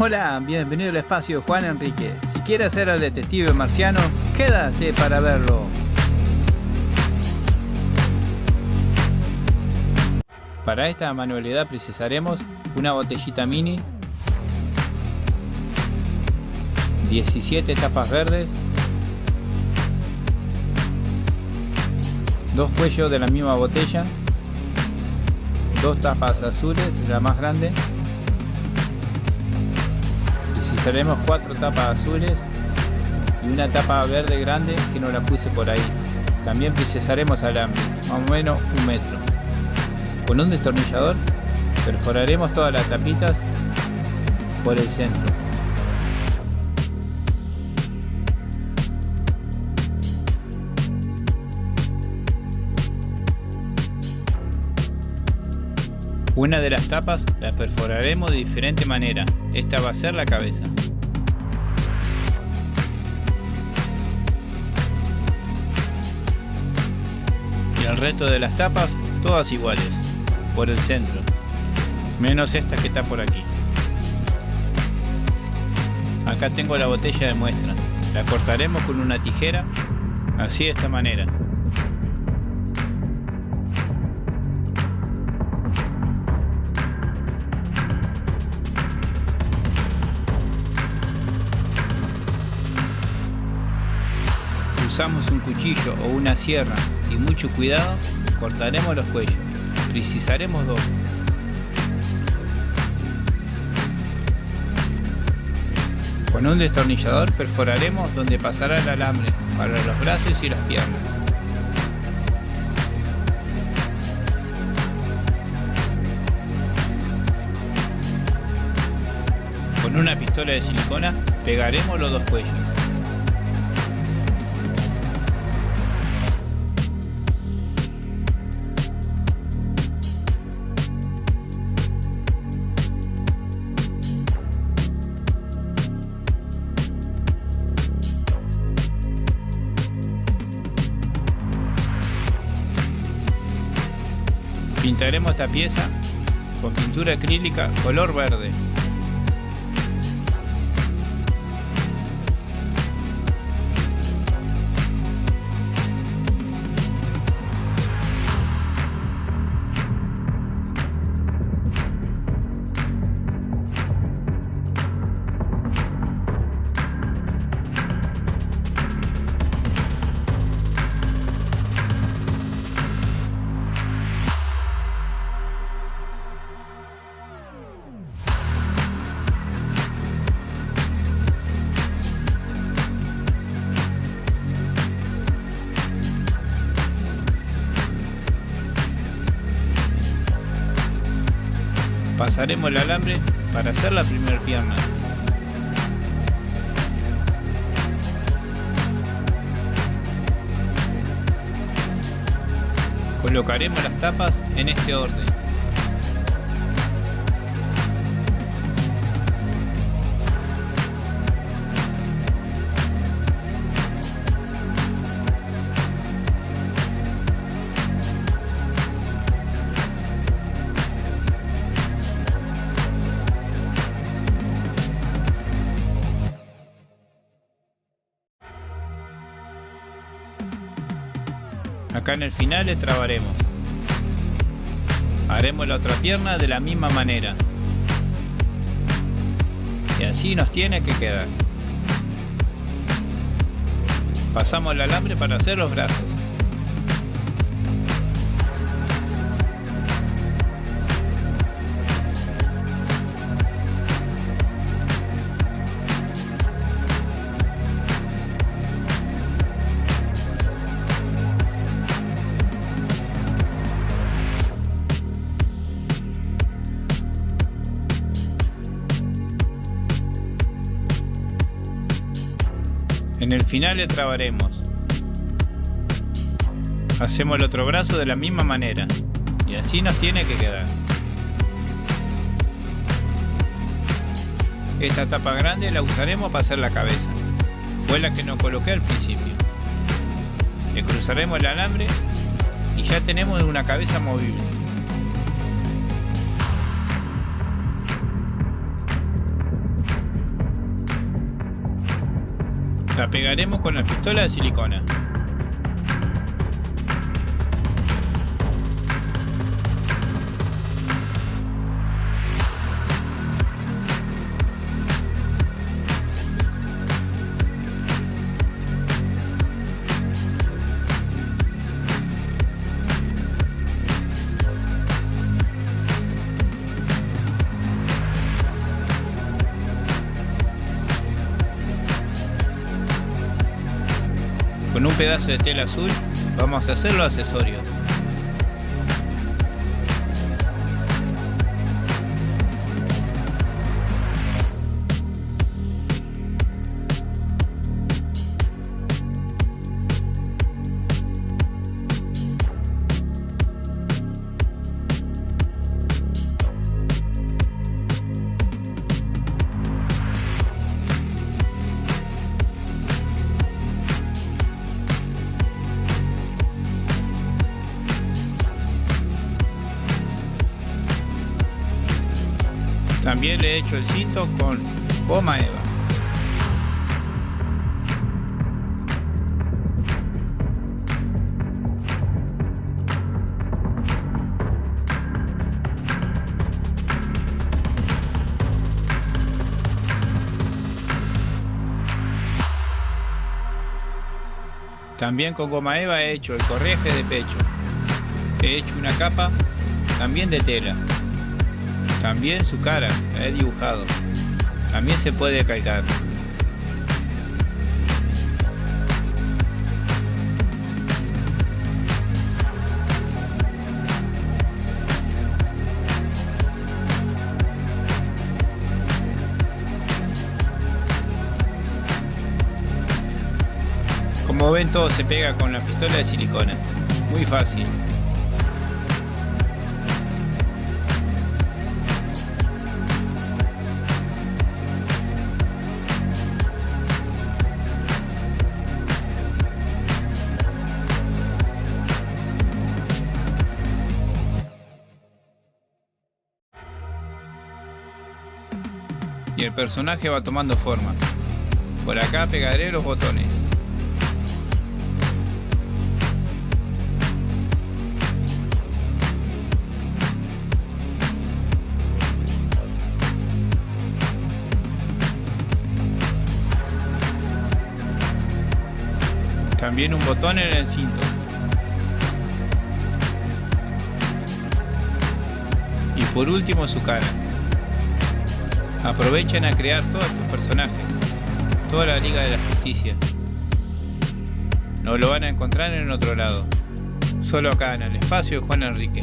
Hola, bienvenido al espacio Juan Enrique. Si quieres ser el detective marciano, quédate para verlo. Para esta manualidad precisaremos una botellita mini, 17 tapas verdes, 2 cuellos de la misma botella, 2 tapas azules, la más grande. Precisaremos 4 tapas azules y una tapa verde grande que no la puse por ahí. También precisaremos alambre, más o menos 1 metro. Con un destornillador perforaremos todas las tapitas por el centro. Una de las tapas la perforaremos de diferente manera. Esta va a ser la cabeza. Y el resto de las tapas todas iguales, por el centro, menos esta que está por aquí. Acá tengo la botella de muestra. La cortaremos con una tijera, así de esta manera. Usamos un cuchillo o una sierra y mucho cuidado, cortaremos los cuellos. Precisaremos 2. Con un destornillador perforaremos donde pasará el alambre para los brazos y las piernas. Con una pistola de silicona pegaremos los 2 cuellos. Pintaremos esta pieza con pintura acrílica color verde. Pasaremos el alambre para hacer la primera pierna. Colocaremos las tapas en este orden. Acá en el final le trabaremos. Haremos la otra pierna de la misma manera. Y así nos tiene que quedar. Pasamos el alambre para hacer los brazos. En el final le trabaremos. Hacemos el otro brazo de la misma manera. Y así nos tiene que quedar. Esta tapa grande la usaremos para hacer la cabeza. Fue la que no coloqué al principio. Le cruzaremos el alambre y ya tenemos una cabeza movible. La pegaremos con la pistola de silicona. Con un pedazo de tela azul vamos a hacer los accesorios. También le he hecho el cinto con goma eva. También con goma eva he hecho el correaje de pecho. He hecho una capa también de tela. También su cara la he dibujado. También se puede calcar. Como ven, todo se pega con la pistola de silicona. Muy fácil. Y el personaje va tomando forma. Por acá pegaré los botones. También un botón en el cinto. Y por último su cara. Aprovechen a crear todos estos personajes, toda la Liga de la Justicia. No lo van a encontrar en otro lado, solo acá en el espacio de Juan Enrique.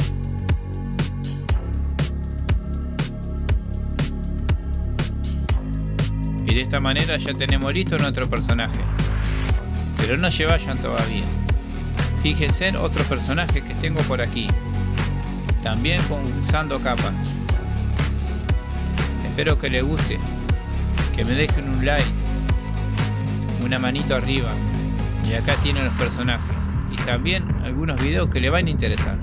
Y de esta manera ya tenemos listo nuestro personaje. Pero no se vayan todavía. Fíjense en otros personajes que tengo por aquí, también usando capa. Espero que les guste, que me dejen un like, una manito arriba, y acá tienen los personajes y también algunos videos que les van a interesar.